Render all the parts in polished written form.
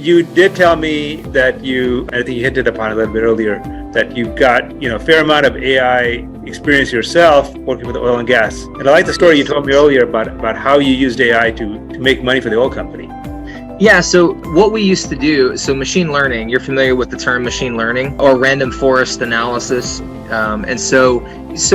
You did tell me that I think you hinted upon it a little bit earlier, that you've got, a fair amount of AI experience yourself working with oil and gas. And I like the story you told me earlier about how you used AI to make money for the oil company. Yeah, so what we used to do, so machine learning, you're familiar with the term machine learning or random forest analysis. And so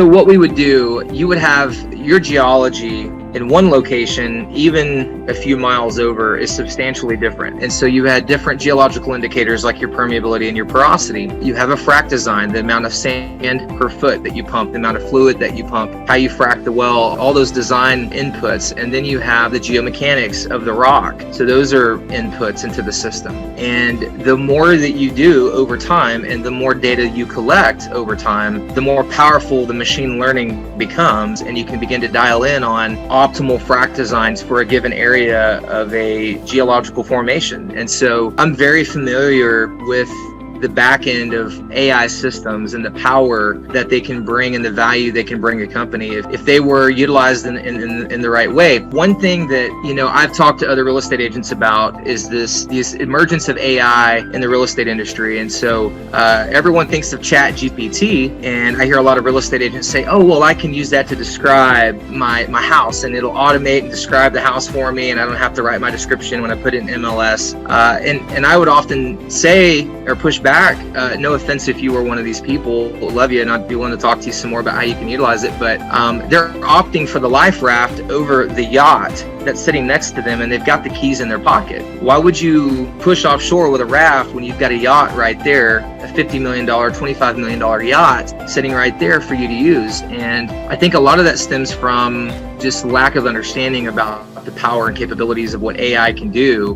what we would do, you would have your geology in one location, even a few miles over, is substantially different. And so you had different geological indicators like your permeability and your porosity. You have a frac design, the amount of sand per foot that you pump, the amount of fluid that you pump, how you frac the well, all those design inputs. And then you have the geomechanics of the rock. So those are inputs into the system. And the more that you do over time and the more data you collect over time, the more powerful the machine learning becomes, and you can begin to dial in on optimal frac designs for a given area of a geological formation. And so I'm very familiar with the back end of AI systems and the power that they can bring and the value they can bring a company if they were utilized in the right way. One thing that I've talked to other real estate agents about is this emergence of AI in the real estate industry. And so everyone thinks of Chat GPT, and I hear a lot of real estate agents say, oh, well, I can use that to describe my house, and it'll automate and describe the house for me, and I don't have to write my description when I put it in NMLS. And I would often say or push back, no offense if you were one of these people, love you, and I'd be willing to talk to you some more about how you can utilize it, but they're opting for the life raft over the yacht that's sitting next to them, and they've got the keys in their pocket. Why would you push offshore with a raft when you've got a yacht right there, a $50 million, $25 million yacht sitting right there for you to use? And I think a lot of that stems from just lack of understanding about the power and capabilities of what AI can do.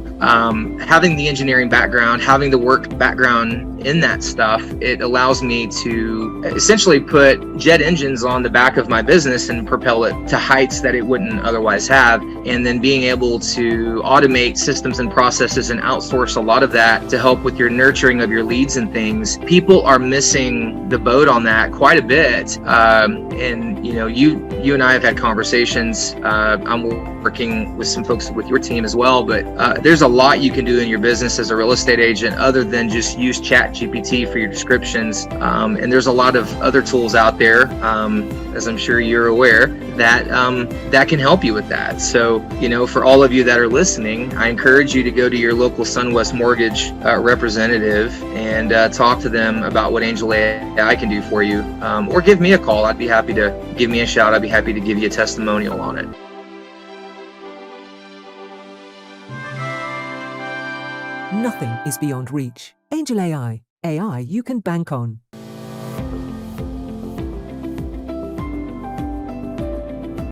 Having the engineering background, having the work background in that stuff, it allows me to essentially put jet engines on the back of my business and propel it to heights that it wouldn't otherwise have. And then being able to automate systems and processes and outsource a lot of that to help with your nurturing of your leads and things. People are missing the boat on that quite a bit. And you and I have had conversations. I'm working with some folks with your team as well, but there's a lot you can do in your business as a real estate agent other than just use Chat GPT for your descriptions. And there's a lot of other tools out there, as I'm sure you're aware, that can help you with that. So, for all of you that are listening, I encourage you to go to your local SunWest Mortgage representative and talk to them about what Angel AI can do for you, or give me a call. I'd be happy to give me a shout. I'd be happy to give you a testimonial on it. Nothing is beyond reach. Angel AI. AI you can bank on.